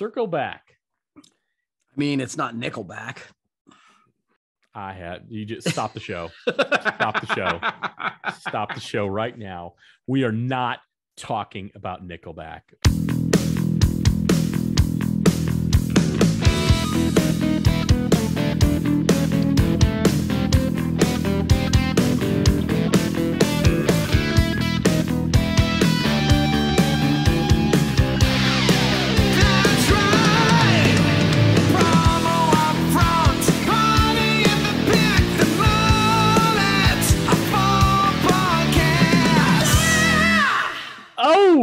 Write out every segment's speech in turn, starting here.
circle back. I mean, it's not Nickelback. You just stop the show. Stop the show. Stop the show right now. We are not talking about Nickelback.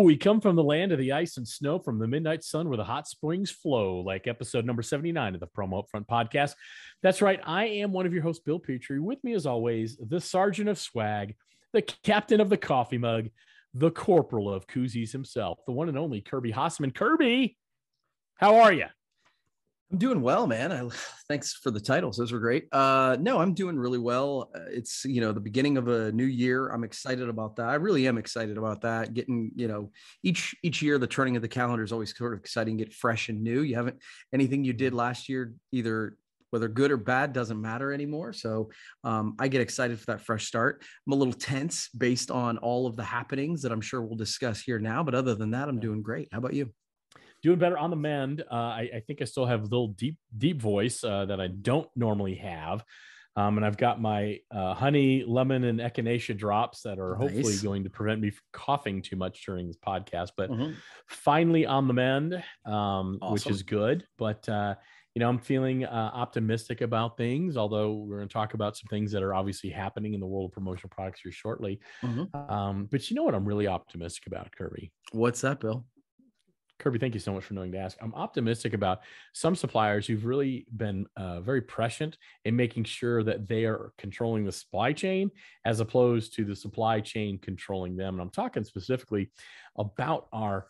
We come from the land of the ice and snow, from the midnight sun where the hot springs flow, like episode number 79 of the Promo UPFront podcast. That's right. I am one of your hosts, Bill Petrie. With me, as always, the sergeant of swag, the captain of the coffee mug, the corporal of koozies himself, the one and only Kirby Hasseman. Kirby, how are you? I'm doing well, man. Thanks for the titles. Those were great. No, I'm doing really well. It's, the beginning of a new year. I'm excited about that. I really am excited about that. Getting, each year, the turning of the calendar is always sort of exciting, get fresh and new. You haven't anything you did last year, either whether good or bad, doesn't matter anymore. So I get excited for that fresh start. I'm a little tense based on all of the happenings that I'm sure we'll discuss here now. But other than that, I'm doing great. How about you? Doing better on the mend. I think I still have a little deep voice that I don't normally have. And I've got my honey, lemon, and echinacea drops that are hopefully going to prevent me from coughing too much during this podcast. But finally on the mend, awesome. Which is good. But, I'm feeling optimistic about things, although we're going to talk about some things that are obviously happening in the world of promotional products here shortly. But you know what I'm really optimistic about, Kirby? What's that, Bill? Kirby, thank you so much for knowing to ask. I'm optimistic about some suppliers who've really been very prescient in making sure that they are controlling the supply chain as opposed to the supply chain controlling them. And I'm talking specifically about our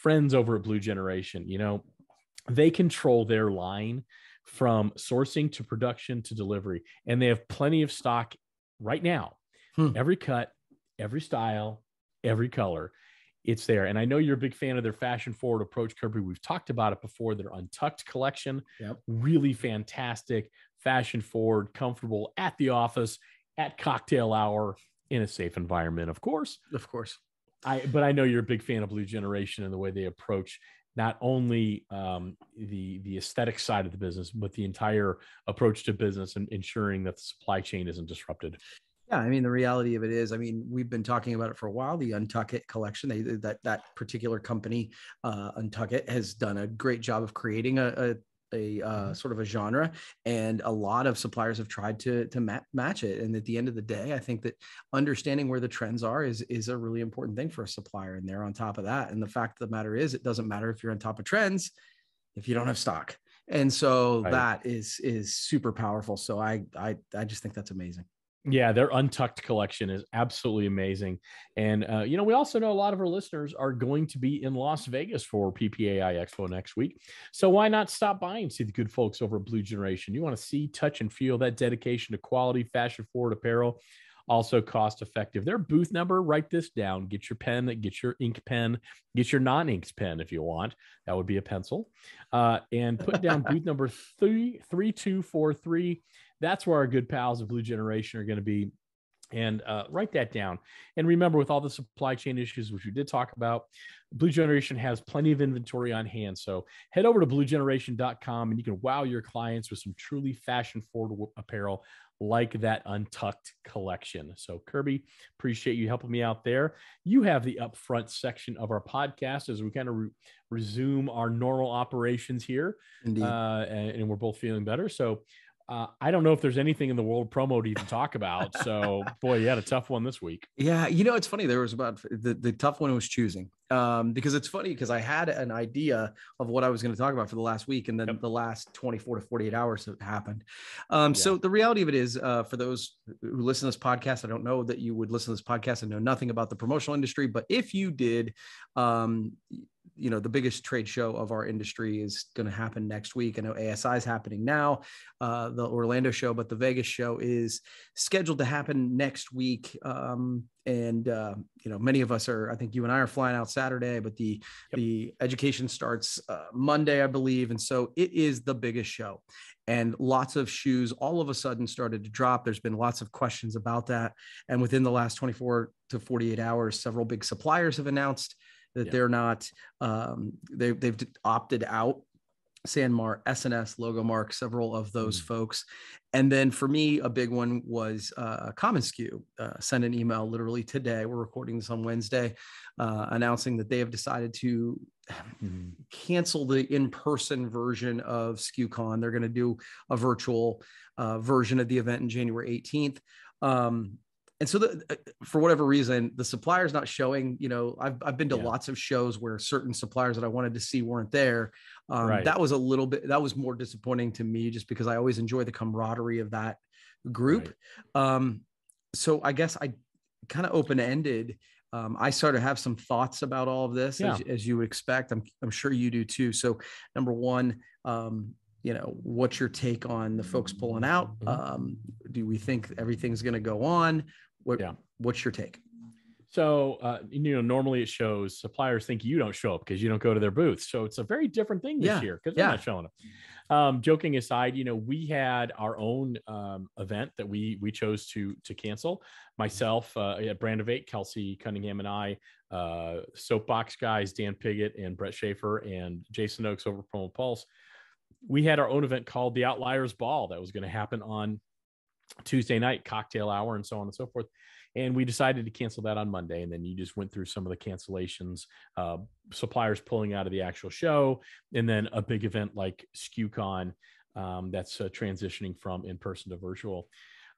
friends over at Blue Generation. They control their line from sourcing to production to delivery, and they have plenty of stock right now. Every cut, every style, every color. It's there. And I know you're a big fan of their fashion forward approach, Kirby. We've talked about it before. Their Untucked collection, really fantastic, fashion forward, comfortable at the office, at cocktail hour, in a safe environment, of course. Of course. But I know you're a big fan of Blue Generation and the way they approach not only the aesthetic side of the business, but the entire approach to business and ensuring that the supply chain isn't disrupted. Yeah, I mean, the reality of it is, we've been talking about it for a while. The Untucked collection, that particular company, Untucked, has done a great job of creating a sort of a genre, and a lot of suppliers have tried to match it. And at the end of the day, I think that understanding where the trends are is a really important thing for a supplier, and they're on top of that. And the fact of the matter is, it doesn't matter if you're on top of trends if you don't have stock. And so that is super powerful. So I just think that's amazing. Yeah, their Untucked collection is absolutely amazing. And, we also know a lot of our listeners are going to be in Las Vegas for PPAI Expo next week. So why not stop by and see the good folks over at Blue Generation? You want to see, touch, and feel that dedication to quality, fashion-forward apparel, also cost-effective. Their booth number, write this down. Get your pen, get your ink pen, get your non-inked pen if you want. That would be a pencil. And put down booth number 3243. That's where our good pals of Blue Generation are going to be. And write that down. And remember, with all the supply chain issues, which we did talk about, Blue Generation has plenty of inventory on hand. So head over to bluegeneration.com and you can wow your clients with some truly fashion-forward apparel like that Untucked collection. So Kirby, appreciate you helping me out there. You have the upfront section of our podcast as we kind of resume our normal operations here. Indeed. And we're both feeling better. So I don't know if there's anything in the world promo to even talk about. So, boy, you had a tough one this week. Yeah, it's funny. There was about the tough one was choosing, because it's funny because I had an idea of what I was going to talk about for the last week, and then the last 24 to 48 hours have happened. So the reality of it is, for those who listen to this podcast, I don't know that you would listen to this podcast and know nothing about the promotional industry, but if you did, the biggest trade show of our industry is going to happen next week. I know ASI is happening now, the Orlando show, but the Vegas show is scheduled to happen next week. Many of us I think you and I are flying out Saturday, but the education starts Monday, I believe. And so it is the biggest show, and lots of shoes all of a sudden started to drop. There's been lots of questions about that. And within the last 24 to 48 hours, several big suppliers have announced that they're not, they've opted out. Sanmar, SNS, Logomark, several of those folks. And then for me, a big one was commonsku. Sent an email literally today. We're recording this on Wednesday, announcing that they have decided to cancel the in-person version of SKUCon. They're going to do a virtual version of the event in January 18th. And so for whatever reason, the supplier's not showing. I've been to lots of shows where certain suppliers that I wanted to see weren't there. That was that was more disappointing to me, just because I always enjoy the camaraderie of that group. So I guess I kind of open-ended. I started to have some thoughts about all of this, as you would expect. I'm sure you do too. So number one, what's your take on the folks pulling out? Do we think everything's going to go on? What's your take? So, normally it shows suppliers think you don't show up because you don't go to their booths. So it's a very different thing this year because they're not showing up. Joking aside, we had our own event that we chose to cancel. Myself at Brand of Eight, Kelsey Cunningham and I, Soapbox guys, Dan Piggott and Brett Schaefer and Jason Oakes over Promo Pulse. We had our own event called the Outliers Ball that was going to happen on Tuesday night, cocktail hour, and so on and so forth. And we decided to cancel that on Monday. And then you just went through some of the cancellations, suppliers pulling out of the actual show, and then a big event like SKUCon that's transitioning from in-person to virtual.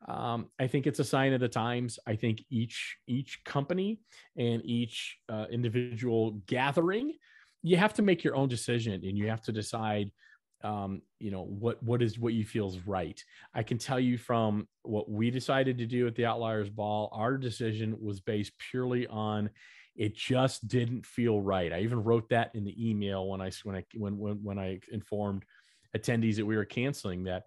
I think it's a sign of the times. I think each company and each individual gathering, you have to make your own decision, and you have to decide what you feel is right. I can tell you from what we decided to do at the Outliers Ball, our decision was based purely on it just didn't feel right. I even wrote that in the email when I informed attendees that we were canceling, that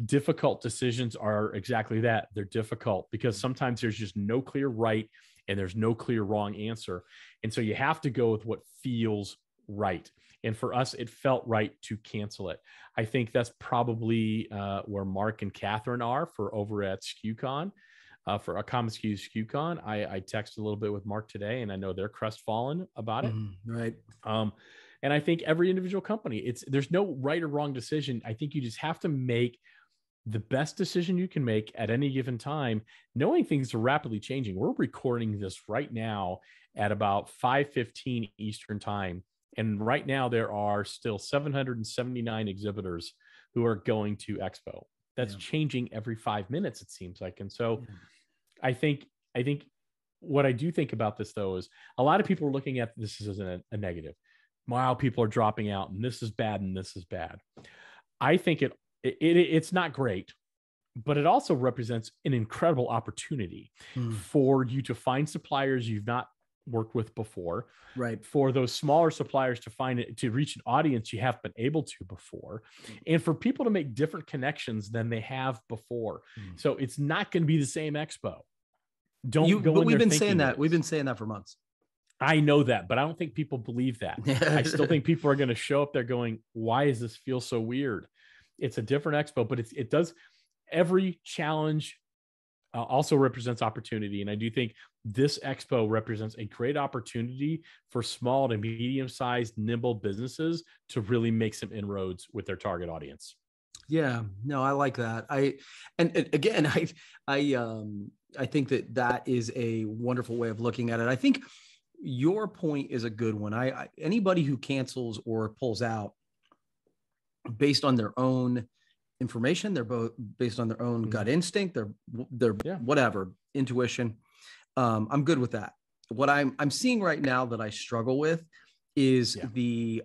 difficult decisions are exactly that. They're difficult because sometimes there's just no clear right and there's no clear wrong answer. And so you have to go with what feels right. And for us, it felt right to cancel it. I think that's probably where Mark and Catherine are for over at SKUCon, for a commonsku SKUCon. I texted a little bit with Mark today, and I know they're crestfallen about it. Right. And I think every individual company, there's no right or wrong decision. I think you just have to make the best decision you can make at any given time, knowing things are rapidly changing. We're recording this right now at about 5:15 Eastern time. And right now there are still 779 exhibitors who are going to Expo. That's changing every 5 minutes, it seems like. And so I think what I do think about this, though, is a lot of people are looking at this as a negative. Wow, people are dropping out and this is bad and this is bad. I think it's not great, but it also represents an incredible opportunity for you to find suppliers you've not worked with before, right? For those smaller suppliers to reach an audience you haven't been able to before, and for people to make different connections than they have before. So it's not going to be the same Expo. But we've been saying that. We've been saying that for months. I know that, but I don't think people believe that. I still think people are going to show up there going, why does this feel so weird? It's a different Expo, but it does. Every challenge also represents opportunity. And I do think this Expo represents a great opportunity for small to medium-sized, nimble businesses to really make some inroads with their target audience. Yeah, no, I like that. I think that is a wonderful way of looking at it. I think your point is a good one. Anybody who cancels or pulls out based on their own information, they're both based on their own gut instinct, their whatever intuition. I'm good with that. What I'm seeing right now that I struggle with is the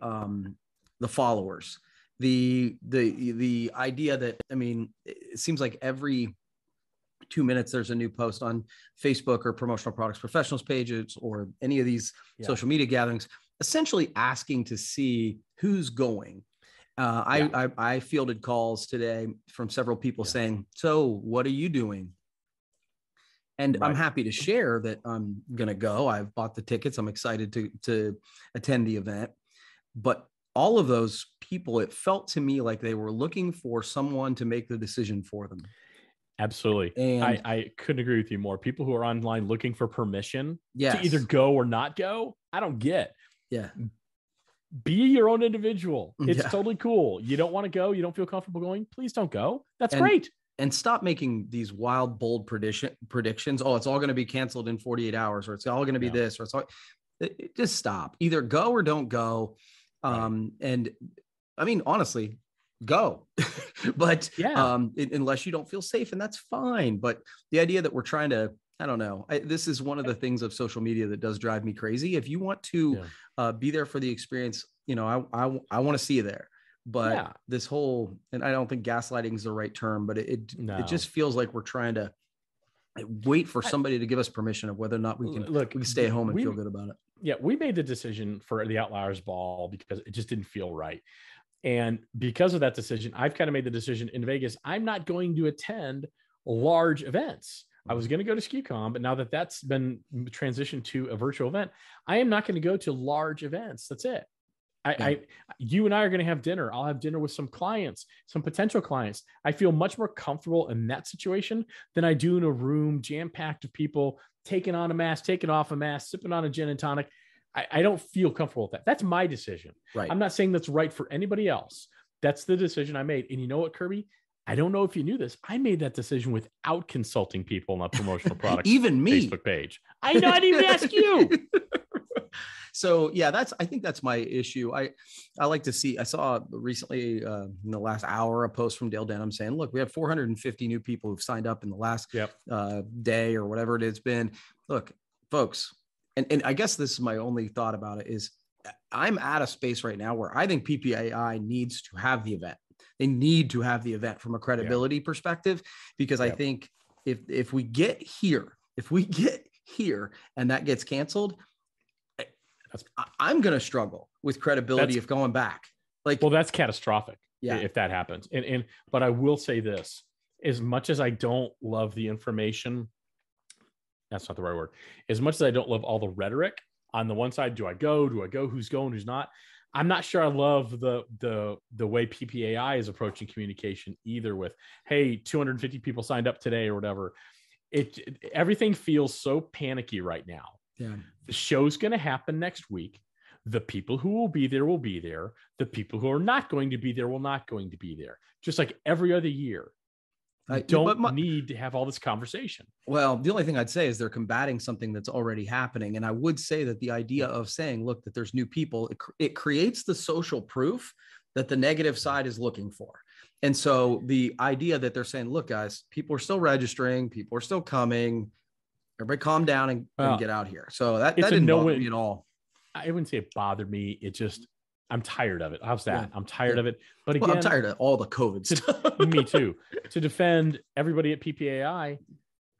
followers, the idea that, I mean, it seems like every 2 minutes there's a new post on Facebook or Promotional Products Professionals pages or any of these social media gatherings essentially asking to see who's going. I fielded calls today from several people saying, so what are you doing? And I'm happy to share that I'm going to go. I've bought the tickets. I'm excited to attend the event. But all of those people, it felt to me like they were looking for someone to make the decision for them. Absolutely. And I couldn't agree with you more. People who are online looking for permission to either go or not go, I don't get. Yeah. Be your own individual. It's totally cool. You don't want to go. You don't feel comfortable going. Please don't go. That's great. And stop making these wild, bold predictions. Oh, it's all going to be canceled in 48 hours, or it's all going to be this, or it's all, just stop. Either go or don't go. And I mean, honestly, go, but unless you don't feel safe, and that's fine. But the idea that we're trying to, I don't know, this is one of the things of social media that does drive me crazy. If you want to be there for the experience, you know, I want to see you there. But this whole, and I don't think gaslighting is the right term, but it just feels like we're trying to wait for somebody to give us permission of whether or not we can stay at home and feel good about it. Yeah, we made the decision for the Outliers Ball because it just didn't feel right. And because of that decision, I've kind of made the decision in Vegas, I'm not going to attend large events. I was going to go to SKUCon, but now that that's been transitioned to a virtual event, I am not going to go to large events. That's it. You and I are going to have dinner. I'll have dinner with some clients, some potential clients. I feel much more comfortable in that situation than I do in a room jam-packed of people taking on a mask, taking off a mask, sipping on a gin and tonic. I don't feel comfortable with that. That's my decision. Right. I'm not saying that's right for anybody else. That's the decision I made. And you know what, Kirby? I don't know if you knew this. I made that decision without consulting people on the promotional product even me Facebook page. I know. I didn't even ask you. So yeah, I think that's my issue. I like to see, I saw recently in the last hour, a post from Dale Denham saying, look, we have 450 new people who've signed up in the last day or whatever it's been. Look, folks, and I guess this is my only thought about it is I'm at a space right now where I think PPAI needs to have the event. They need to have the event from a credibility perspective, because I think if we get here and that gets canceled, I'm going to struggle with credibility of going back. Well, that's catastrophic if that happens. But I will say this, as much as I don't love the information, that's not the right word. As much as I don't love all the rhetoric on the one side, do I go, who's going, who's not? I'm not sure I love the way PPAI is approaching communication either with, hey, 250 people signed up today or whatever. Everything feels so panicky right now. Yeah. The show's going to happen next week. The people who will be there will be there. The people who are not going to be there will not going to be there. Just like every other year. I don't need to have all this conversation. Well, the only thing I'd say is they're combating something that's already happening. And I would say that the idea of saying, look, that there's new people, it creates the social proof that the negative side is looking for. And so the idea that they're saying, look, guys, people are still registering, people are still coming. Everybody calm down and get out here. So that didn't bother me at all. I wouldn't say it bothered me. It just, I'm tired of it. How's that? I'm tired of it. But again, I'm tired of all the COVID stuff. Me too. To defend everybody at PPAI,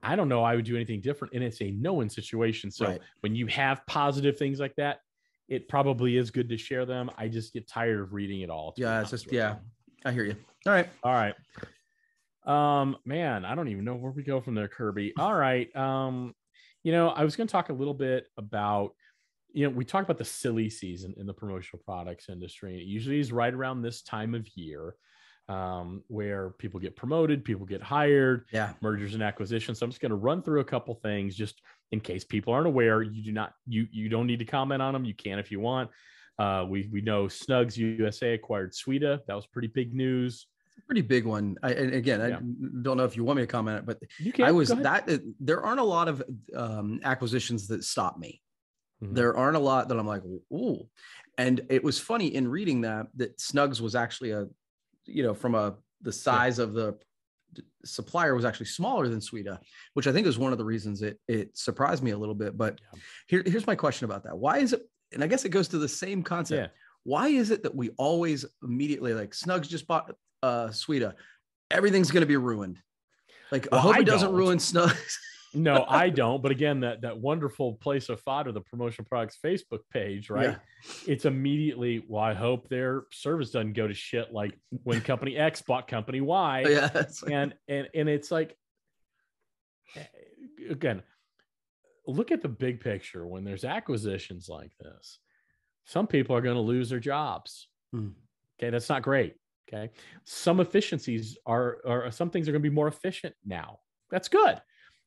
I don't know I would do anything different. And it's a no-win situation. So when you have positive things like that, it probably is good to share them. I just get tired of reading it all. Yeah, it's just, I hear you. All right. Man, I don't even know where we go from there, Kirby. All right. I was going to talk a little bit about, we talk about the silly season in the promotional products industry. It usually is right around this time of year, where people get promoted, people get hired, mergers and acquisitions. So I'm just going to run through a couple things just in case people aren't aware. You don't need to comment on them. You can if you want. We know Snugs USA acquired Sweeta. That was pretty big news. Pretty big one. I don't know if you want me to comment, but you can. There aren't a lot of acquisitions that stop me. Mm-hmm. There aren't a lot that I'm like, ooh. And it was funny in reading that Snugs was actually the size of the supplier was actually smaller than Sweeta, which I think is one of the reasons it surprised me a little bit. But here's my question about that. Why is it? And I guess it goes to the same concept. Yeah. Why is it that we always immediately like Snugs just bought Sweeta, everything's going to be ruined? Like, I hope it doesn't ruin Snugs. No, I don't. But again, that wonderful place of fodder, the promotional products Facebook page, right? Yeah. It's immediately, well, I hope their service doesn't go to shit like when company X bought company Y. Yeah. And it's like, again, look at the big picture. When there's acquisitions like this, some people are going to lose their jobs. Okay, that's not great. Okay, some efficiencies are some things are going to be more efficient now. That's good.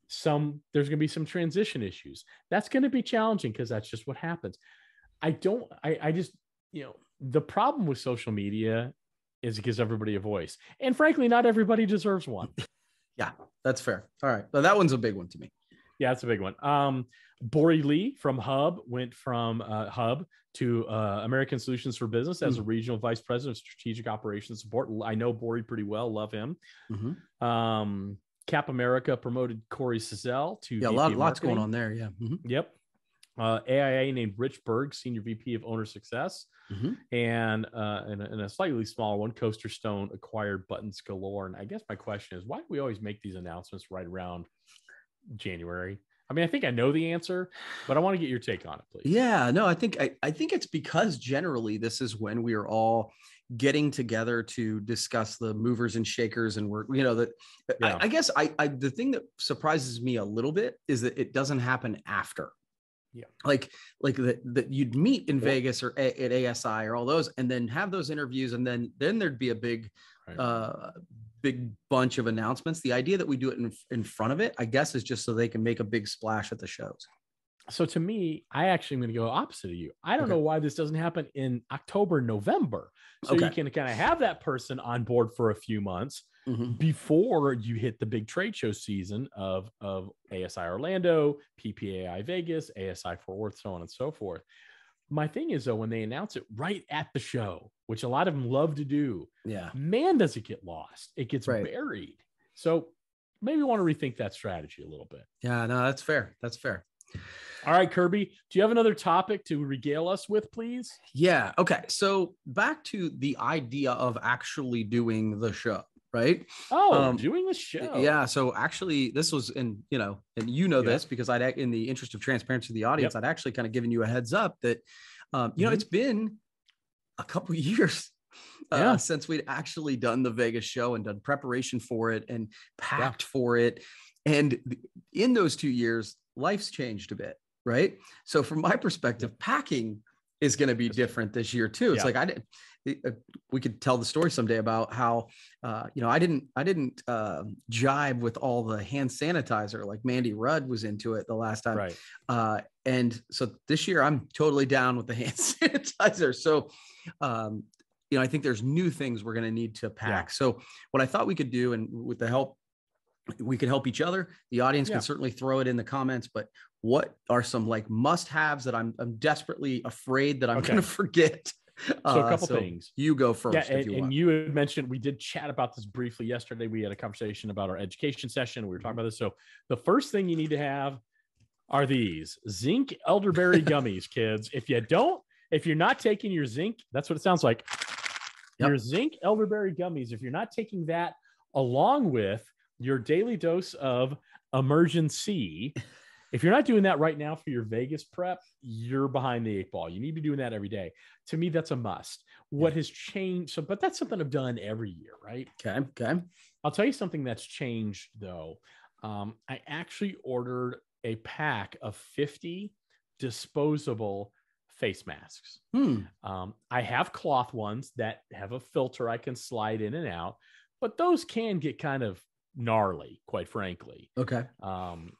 There's going to be some transition issues. That's going to be challenging because that's just what happens. I just, the problem with social media is it gives everybody a voice, and frankly, not everybody deserves one. Yeah, that's fair. All right, so that one's a big one to me. Yeah, it's a big one. Bori Lee from Hub went from Hub to American Solutions for Business as a regional vice president of strategic operations support. I know Bori pretty well. Love him. Cap America promoted Corey Cizelle to VP lots going on there. Yeah. Yep. AIA named Rich Berg senior VP of owner success, and a slightly smaller one, Coaster Stone acquired Buttons Galore. And I guess my question is, why do we always make these announcements right around January? I mean, I think I know the answer, but I want to get your take on it, please. Yeah, no, I think it's because generally this is when we are all getting together to discuss the movers and shakers, and I guess the thing that surprises me a little bit is that it doesn't happen after. Yeah, like that you'd meet in Vegas or at ASI or all those, and then have those interviews, and then there'd be a big bunch of announcements. The idea that we do it in front of it, I guess, is just so they can make a big splash at the shows. So to me, I actually am going to go opposite of you. I don't know why this doesn't happen in October, November. So you can kind of have that person on board for a few months before you hit the big trade show season of ASI Orlando, PPAI Vegas, ASI Fort Worth, so on and so forth. My thing is, though, when they announce it right at the show, which a lot of them love to do, man, does it get lost. It gets buried. So maybe want to rethink that strategy a little bit. Yeah, no, that's fair. That's fair. All right, Kirby, do you have another topic to regale us with, please? Yeah. Okay. So back to the idea of actually doing the show, right? Oh, doing the show. Yeah. So actually this was this because in the interest of transparency to the audience, I'd actually kind of given you a heads up that, it's been a couple of years since we'd actually done the Vegas show and done preparation for it and packed for it. And in those 2 years, life's changed a bit, right? So from my perspective, packing is going to be different this year too. It's like we could tell the story someday about how I didn't jibe with all the hand sanitizer like Mandy Rudd was into it the last time, right? And so this year I'm totally down with the hand sanitizer. So I think there's new things we're going to need to pack. So what I thought we could do, and with the help, we can help each other. The audience can certainly throw it in the comments, but what are some like must-haves that I'm desperately afraid that I'm going to forget? So a couple things. You go first. Yeah, and you had mentioned, we did chat about this briefly yesterday. We had a conversation about our education session. We were talking about this. So the first thing you need to have are these zinc elderberry gummies, kids. If you're not taking your zinc, that's what it sounds like. Your zinc elderberry gummies. If you're not taking that along with your daily dose of emergency, if you're not doing that right now for your Vegas prep, you're behind the eight ball. You need to be doing that every day. To me, that's a must. What has changed? But that's something I've done every year, right? Okay. I'll tell you something that's changed though. I actually ordered a pack of 50 disposable face masks. I have cloth ones that have a filter I can slide in and out, but those can get kind of gnarly, quite frankly. Okay.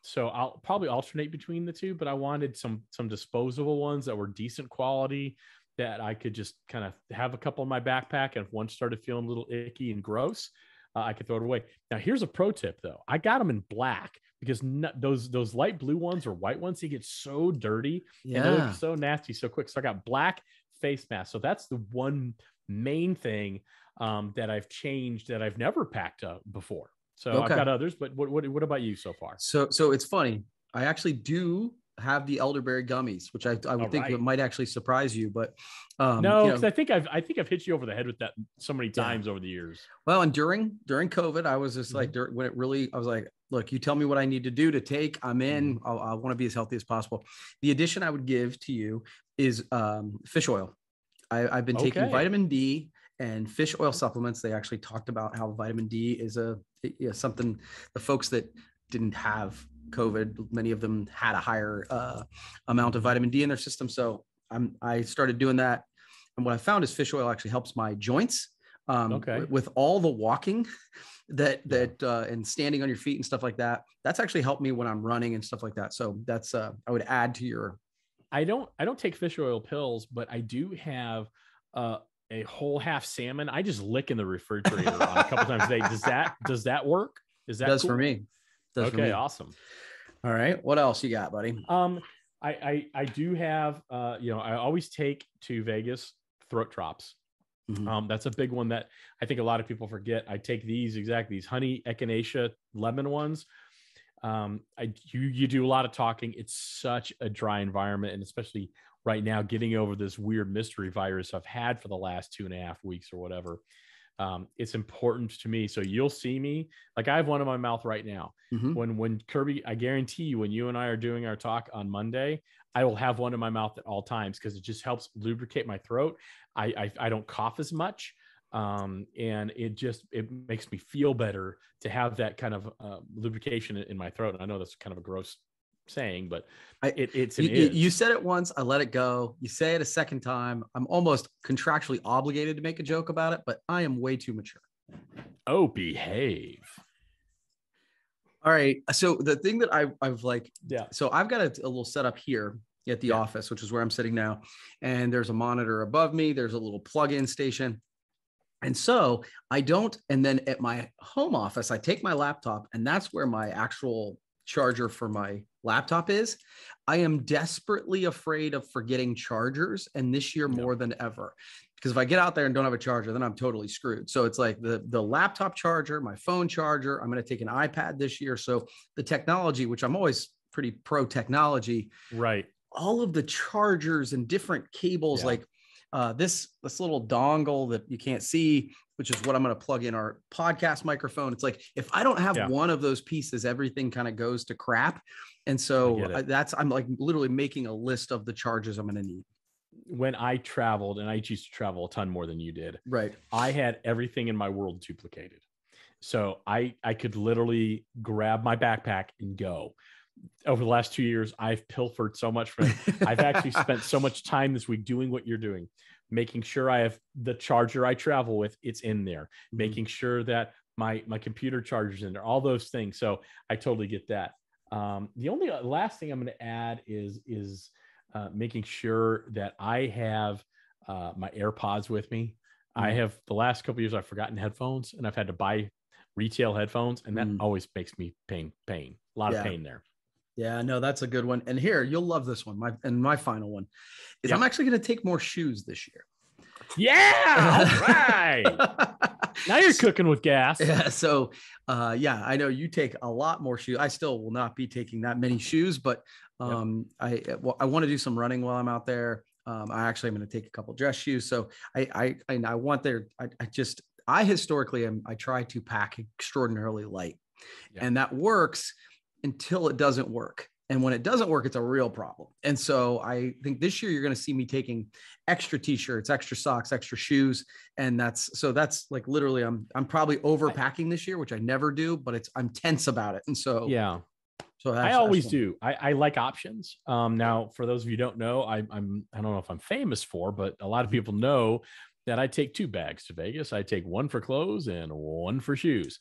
So I'll probably alternate between the two, but I wanted some disposable ones that were decent quality that I could just kind of have a couple in my backpack. And if one started feeling a little icky and gross, I could throw it away. Now, here's a pro tip though. I got them in black because those light blue ones or white ones, they get so dirty and they look so nasty so quick. So I got black face masks. So that's the one main thing that I've changed that I've never packed up before. So I've got others, but what about you so far? So it's funny. I actually do have the elderberry gummies, which I would think it might actually surprise you, but no, because I think I've hit you over the head with that so many times over the years. Well, and during COVID, I was just like, when it really, I was like, look, you tell me what I need to do to take, I'm in. I want to be as healthy as possible. The addition I would give to you is fish oil. I've been taking vitamin D and fish oil supplements. They actually talked about how vitamin D is something the folks that didn't have COVID, many of them had a higher amount of vitamin D in their system. So I started doing that. And what I found is fish oil actually helps my joints with all the walking and standing on your feet and stuff like that. That's actually helped me when I'm running and stuff like that. So that's, I would add to your. I don't take fish oil pills, but I do have a whole half salmon. I just lick in the refrigerator on a couple times a day. Does that work? Is that does cool? For me? Does okay, for me. Awesome. All right, what else you got, buddy? I do have I always take to Vegas throat drops. That's a big one that I think a lot of people forget. I take these honey echinacea lemon ones. You do a lot of talking. It's such a dry environment, and especially right now, getting over this weird mystery virus I've had for the last 2.5 weeks or whatever. It's important to me. So you'll see me, like I have one in my mouth right now. When Kirby, I guarantee you, when you and I are doing our talk on Monday, I will have one in my mouth at all times because it just helps lubricate my throat. I don't cough as much. And it makes me feel better to have that kind of lubrication in my throat. And I know that's kind of a gross saying, but you said it once, I let it go. You say it a second time, I'm almost contractually obligated to make a joke about it, but I am way too mature. Oh, behave. All right. So the thing that I've like, so I've got a little setup here at the office, which is where I'm sitting now. And there's a monitor above me. There's a little plug-in station. And so and then at my home office, I take my laptop, and that's where my actual charger for my laptop is. I am desperately afraid of forgetting chargers, and this year more than ever, because if I get out there and don't have a charger, then I'm totally screwed. So it's like the laptop charger, my phone charger. I'm going to take an iPad this year. So the technology, which I'm always pretty pro technology, right? All of the chargers and different cables, like this little dongle that you can't see, which is what I'm going to plug in our podcast microphone. It's like, if I don't have one of those pieces, everything kind of goes to crap. And so I'm like literally making a list of the charges I'm going to need. When I traveled, and I used to travel a ton more than you did, right? I had everything in my world duplicated. So I could literally grab my backpack and go. Over the last 2 years, I've pilfered so much from it. I've actually spent so much time this week doing what you're doing, making sure I have the charger I travel with, it's in there, making sure that my computer charger's in there, all those things. So I totally get that. The only last thing I'm going to add is making sure that I have my AirPods with me. I have, the last couple of years, I've forgotten headphones, and I've had to buy retail headphones, and that always makes me pain. A lot of pain there. Yeah, no, that's a good one. And here, you'll love this one. My final one is I'm actually going to take more shoes this year. Yeah. All right. Now you're cooking with gas. Yeah. So, I know you take a lot more shoes. I still will not be taking that many shoes, but I want to do some running while I'm out there. I actually am going to take a couple dress shoes. So I want I historically I try to pack extraordinarily light, and that works until it doesn't work. And when it doesn't work, it's a real problem. And so I think this year you're going to see me taking extra t-shirts, extra socks, extra shoes. And that's like literally I'm probably overpacking this year, which I never do, but I'm tense about it. And so, so I always do. I like options. Now for those of you who don't know, I don't know if I'm famous for, but a lot of people know that I take 2 bags to Vegas. I take one for clothes and one for shoes.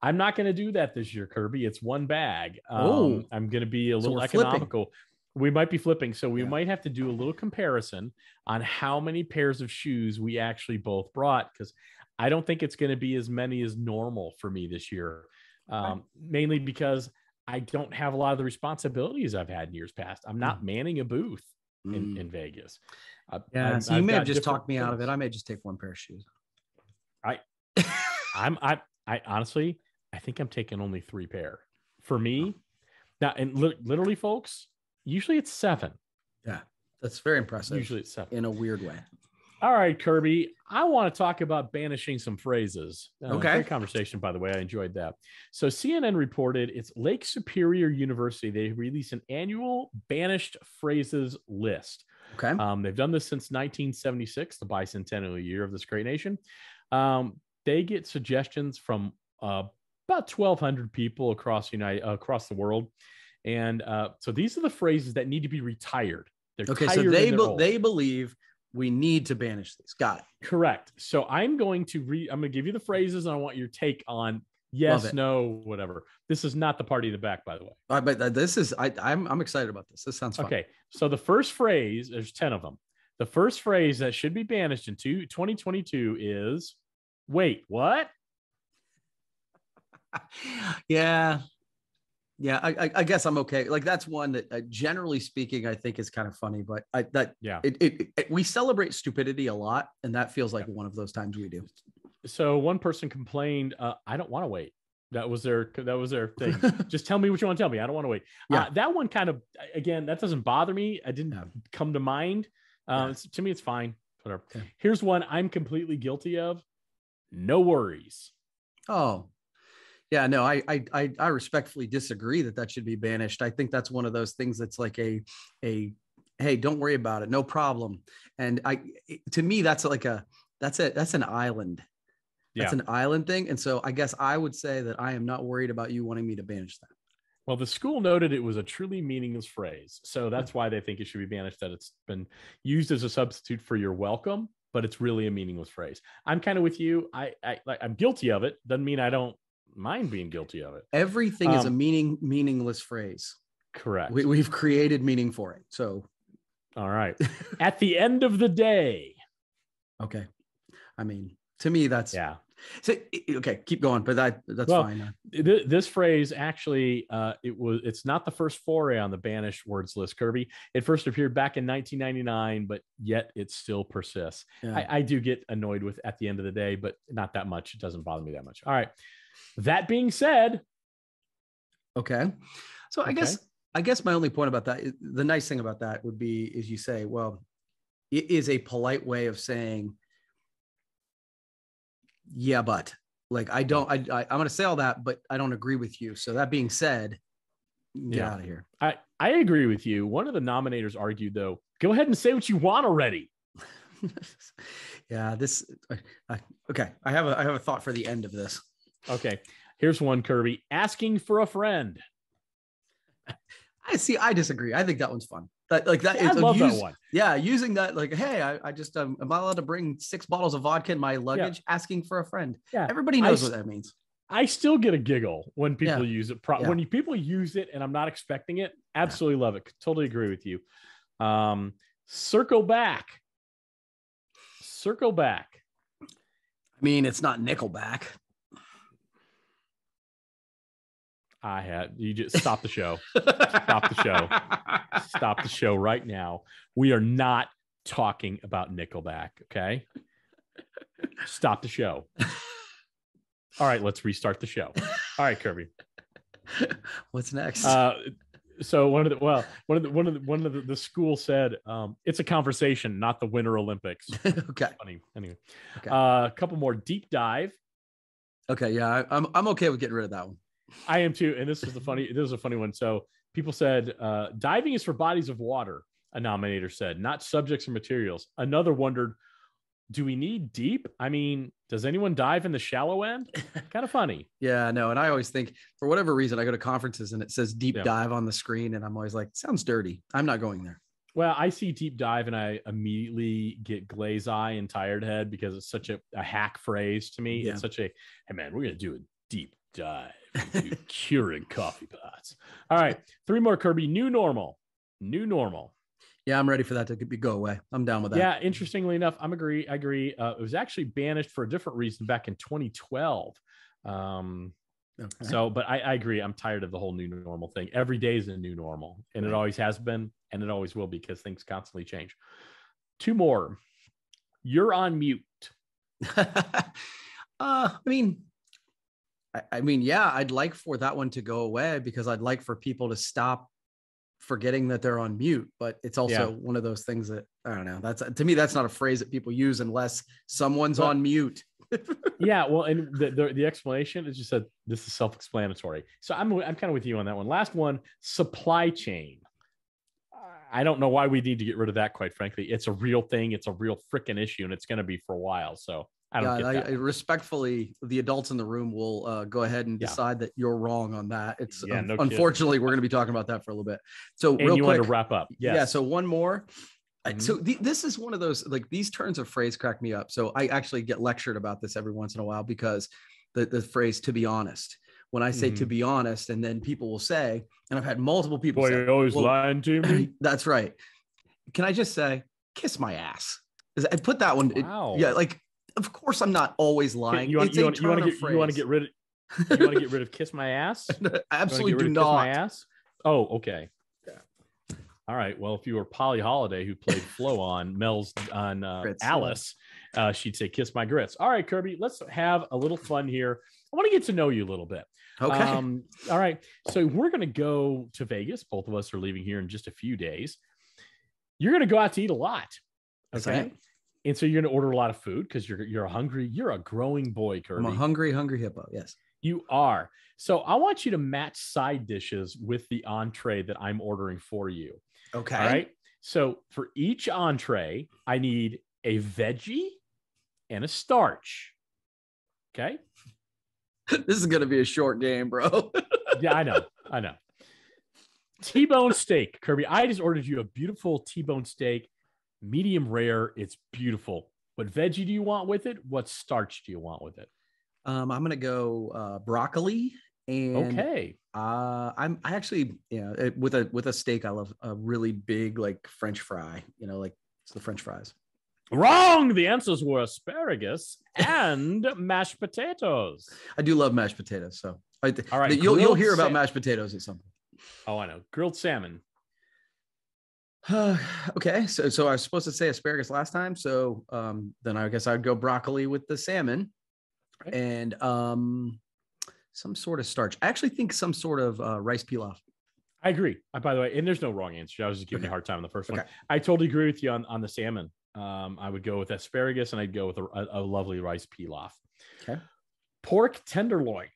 I'm not going to do that this year, Kirby. It's 1 bag. I'm going to be a little economical. Flipping. We might be flipping. So we might have to do a little comparison on how many pairs of shoes we actually both brought, because I don't think it's going to be as many as normal for me this year. Mainly because I don't have a lot of the responsibilities I've had in years past. I'm not manning a booth in Vegas. So you may have just talked me out of it. I may just take 1 pair of shoes. I honestly, I think I'm taking only 3 pair for me now. And literally, folks, usually it's 7. Yeah, that's very impressive. Usually it's 7 in a weird way. All right, Kirby, I want to talk about banishing some phrases. Okay. Great conversation, by the way. I enjoyed that. So CNN reported it's Lake Superior University. They release an annual banished phrases list. Okay. They've done this since 1976, the bicentennial year of this great nation. They get suggestions from about 1,200 people across the world. And so these are the phrases that need to be retired. They're okay. tired So they and they believe we need to banish these. Got it. Correct. So I'm going to give you the phrases, and I want your take on yes, no, whatever. This is not the party in the back, by the way. But this is I'm excited about this. This sounds fun. Okay. So the first phrase, there's 10 of them. The first phrase that should be banished in 2022 is wait, what? Yeah. Yeah, I guess I'm okay. Like that's one that, generally speaking, I think is kind of funny. But we celebrate stupidity a lot, and that feels like one of those times we do. So one person complained, "I don't want to wait." That was their thing. Just tell me what you want to tell me. I don't want to wait. Yeah. That one kind of, again, that doesn't bother me. I didn't come to mind. To me, it's fine. Whatever. Okay. Here's one I'm completely guilty of. No worries. Oh. Yeah, no, I respectfully disagree that should be banished. I think that's one of those things that's like a hey, don't worry about it, no problem. And to me, that's an island. That's an island thing. And so I guess I would say that I am not worried about you wanting me to banish that. Well, the school noted it was a truly meaningless phrase. So that's why they think it should be banished, that it's been used as a substitute for you're welcome, but it's really a meaningless phrase. I'm kind of with you. I'm guilty of it. Doesn't mean I don't mind being guilty of it. Everything is a meaningless phrase. Correct. We've created meaning for it. So, all right. At the end of the day. Okay. I mean, to me, that's So, okay, keep going, but that's fine. This phrase actually, it's not the first foray on the banished words list, Kirby. It first appeared back in 1999, but yet it still persists. Yeah. I do get annoyed with at the end of the day, but not that much. It doesn't bother me that much. All right. That being said. Okay. So I guess my only point about that, the nice thing about that would be, is you say, well, it is a polite way of saying, yeah, but like, I'm going to say all that, but I don't agree with you. So that being said, get out of here. I agree with you. One of the nominators argued, though, go ahead and say what you want already. Yeah, okay. I have a thought for the end of this. Okay. Here's one, Kirby. Asking for a friend. I disagree. I think that one's fun. I love that one. Yeah, using that, like, hey, I just am I allowed to bring 6 bottles of vodka in my luggage? Yeah. Asking for a friend. Yeah, everybody knows what that means. I still get a giggle when people use it. When people use it and I'm not expecting it, absolutely love it. Totally agree with you. Circle back. Circle back. I mean, it's not Nickelback. You just stop the show. Stop the show. Stop the show right now. We are not talking about Nickelback, okay? Stop the show. All right, let's restart the show. All right, Kirby. What's next? So one of the school said, it's a conversation, not the Winter Olympics. Okay. Funny. Anyway, okay. A couple more. Deep dive. Okay, yeah, I'm okay with getting rid of that one. I am too. And this is a funny one. So people said, diving is for bodies of water, a nominator said, not subjects or materials. Another wondered, do we need deep? I mean, does anyone dive in the shallow end? Kind of funny. Yeah, no. And I always think, for whatever reason, I go to conferences and it says deep dive on the screen. And I'm always like, sounds dirty. I'm not going there. Well, I see deep dive and I immediately get glaze eye and tired head because it's such a hack phrase to me. Yeah. It's such a, hey man, we're going to do a deep dive. Curing coffee pots. All right. 3 more, Kirby. New normal. Yeah, I'm ready for that to go away. I'm down with that. Yeah, interestingly enough, I agree. It was actually banished for a different reason back in 2012. Okay. So, but I agree. I'm tired of the whole new normal thing. Every day is a new normal, and it always has been, and it always will be, because things constantly change. 2 more. You're on mute. I mean, yeah, I'd like for that one to go away, because I'd like for people to stop forgetting that they're on mute, but it's also one of those things that, I don't know, that's, to me, that's not a phrase that people use unless someone's on mute. Yeah, well, and the explanation is just that this is self-explanatory. So I'm kind of with you on that one. Last one, supply chain. I don't know why we need to get rid of that, quite frankly. It's a real thing. It's a real freaking issue, and it's going to be for a while. So I don't get that. Respectfully, the adults in the room will go ahead and decide that you're wrong on that. It's no unfortunately, we're going to be talking about that for a little bit. So and real you quick, wanted to wrap up. Yes. Yeah. So one more. So this is one of those, like, these turns of phrase crack me up. So I actually get lectured about this every once in a while because the phrase, to be honest, when I say to be honest, and then people will say, and I've had multiple people say, you're always lying to me. That's right. Can I just say, kiss my ass? I put that one. Wow. Like, of course I'm not always lying. You want to get rid of kiss my ass? Absolutely do not. Kiss my ass? Oh, okay. All right. Well, if you were Polly Holiday, who played Flo on Alice, she'd say, kiss my grits. All right, Kirby, let's have a little fun here. I want to get to know you a little bit. Okay. All right. So we're going to go to Vegas. Both of us are leaving here in just a few days. You're going to go out to eat a lot. Okay. And so you're going to order a lot of food because you're hungry. You're a growing boy, Kirby. I'm a hungry hippo. Yes. You are. So I want you to match side dishes with the entree that I'm ordering for you. Okay. All right. So for each entree, I need a veggie and a starch. Okay. This is going to be a short game, bro. Yeah, I know. T-bone steak, Kirby. I just ordered you a beautiful T-bone steak, medium rare. It's beautiful. What veggie do you want with it? What starch do you want with it? I'm going to go broccoli. And I actually, with a steak, I love a really big, like, French fry, like it's the French fries. Wrong. The answers were asparagus and mashed potatoes. I do love mashed potatoes. So all right, you'll hear about mashed potatoes at some point. Oh, I know. Grilled salmon. Okay. So I was supposed to say asparagus last time. So then I guess I'd go broccoli with the salmon. Right. And some sort of starch. I actually think some sort of rice pilaf. I agree. By the way, and there's no wrong answer. I was just giving you a hard time on the first one. I totally agree with you on the salmon. I would go with asparagus, and I'd go with a lovely rice pilaf. Okay. Pork tenderloin.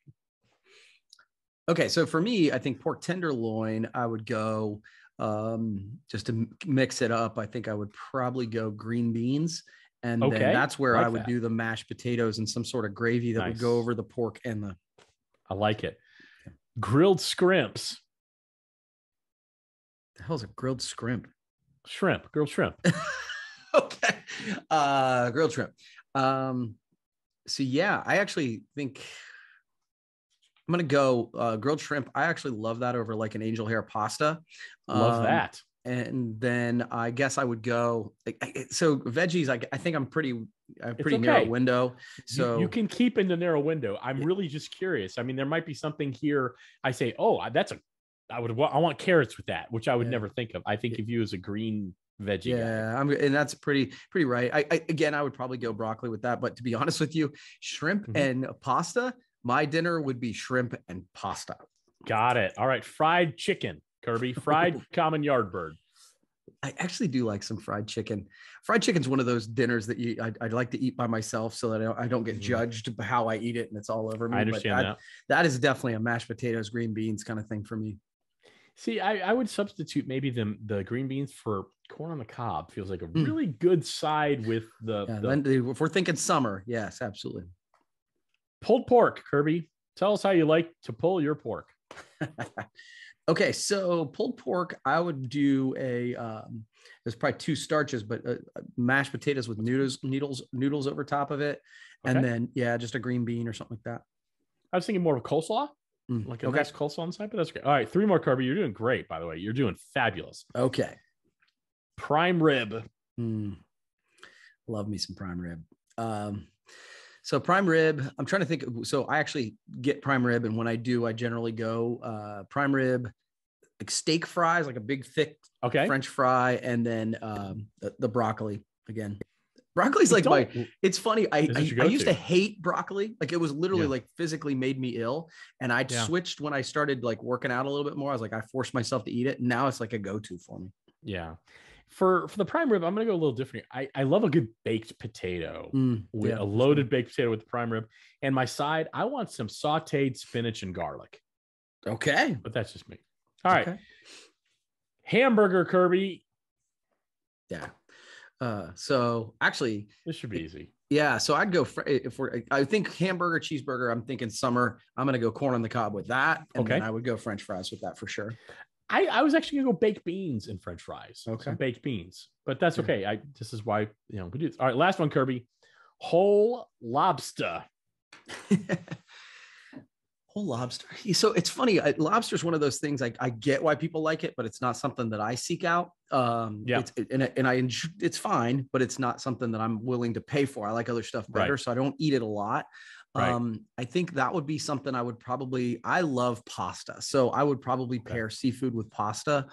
Okay, so for me, I think pork tenderloin, I would go, just to mix it up, I think I would probably go green beans. And then that's where I would do the mashed potatoes and some sort of gravy that would go over the pork and the... I like it. Grilled scrimps. The hell's a grilled scrimp? Grilled shrimp. Okay. Grilled shrimp. So yeah, I actually think I'm going to go grilled shrimp. I actually love that over like an angel hair pasta. Love that. And then I guess I would go, so veggies, I think I'm pretty narrow window. So you can keep in the narrow window. I'm really just curious. I mean, there might be something here. I say, I want carrots with that, which I would never think of. I think of you as a green veggie guy. And that's pretty right. I would probably go broccoli with that. But to be honest with you, shrimp and pasta, my dinner would be shrimp and pasta. Got it. All right. Fried chicken. Kirby, fried common yard bird. I actually do like some fried chicken. Fried chicken's one of those dinners that I'd like to eat by myself so that I don't get judged by how I eat it and it's all over me. I understand that. That is definitely a mashed potatoes, green beans kind of thing for me. See, I would substitute maybe the green beans for corn on the cob. Feels like a really good side with if we're thinking summer, yes, absolutely. Pulled pork, Kirby. Tell us how you like to pull your pork. Okay, so pulled pork, I would do there's probably two starches, but mashed potatoes with noodles over top of it. Okay. And then, just a green bean or something like that. I was thinking more of a coleslaw, like a nice coleslaw on the side, but that's great. All right, 3 more, Kirby. You're doing great, by the way. You're doing fabulous. Okay. Prime rib. Love me some prime rib. So prime rib, I'm trying to think. So I actually get prime rib. And when I do, I generally go prime rib, like steak fries, like a big, thick French fry. And then the broccoli again. Broccoli's like it's funny. I used to hate broccoli. Like it was literally like physically made me ill. And I'd switched when I started like working out a little bit more. I was like, I forced myself to eat it. And now it's like a go-to for me. Yeah. For the prime rib, I'm going to go a little different. I love a good baked potato with a loaded baked potato with the prime rib. And my side, I want some sauteed spinach and garlic. Okay. But that's just me. All right. Okay. Hamburger, Kirby. Yeah. So actually, this should be easy. Yeah. So I'd go I think hamburger, cheeseburger, I'm thinking summer. I'm going to go corn on the cob with that. And then I would go French fries with that for sure. I was actually going to go baked beans and French fries. Okay. Some baked beans, but that's okay. This is why, we do this. All right. Last one, Kirby. Whole lobster. Whole lobster. So it's funny. Lobster is one of those things. I get why people like it, but it's not something that I seek out. It's fine, but it's not something that I'm willing to pay for. I like other stuff better, so I don't eat it a lot. Right. I think that would be something I love pasta. So I would probably pair seafood with pasta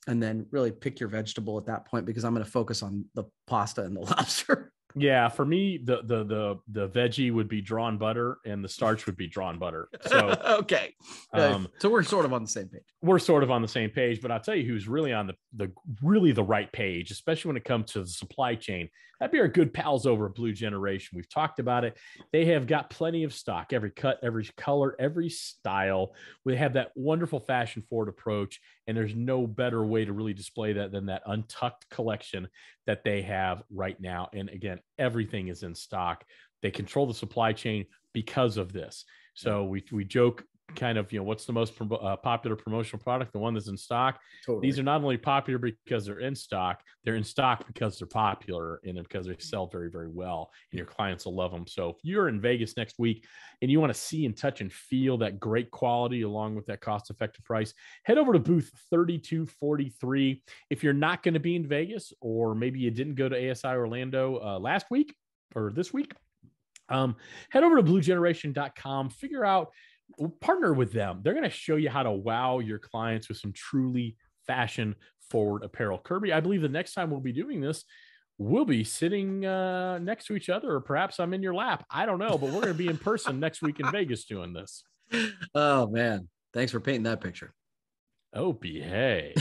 and then really pick your vegetable at that point, because I'm going to focus on the pasta and the lobster. Yeah, for me, the veggie would be drawn butter and the starch would be drawn butter. So okay, so we're sort of on the same page. We're sort of on the same page, but I'll tell you who's really on the right page, especially when it comes to the supply chain. That'd be our good pals over at Blue Generation. We've talked about it. They have got plenty of stock, every cut, every color, every style. We have that wonderful fashion forward approach, and there's no better way to really display that than that Untucked collection that they have right now. And again, everything is in stock. They control the supply chain because of this. So we joke kind of, what's the most popular promotional product? The one that's in stock. Totally. These are not only popular because they're in stock because they're popular and because they sell very, very well, and your clients will love them. So if you're in Vegas next week and you want to see and touch and feel that great quality along with that cost-effective price, head over to booth 3243. If you're not going to be in Vegas, or maybe you didn't go to ASI Orlando last week or this week, head over to bluegeneration.com, partner with them. They're going to show you how to wow your clients with some truly fashion forward apparel. Kirby, I believe the next time we'll be doing this, we'll be sitting next to each other, or perhaps I'm in your lap. I don't know, but we're going to be in person next week in Vegas doing this. Oh man. Thanks for painting that picture. Oh, behave.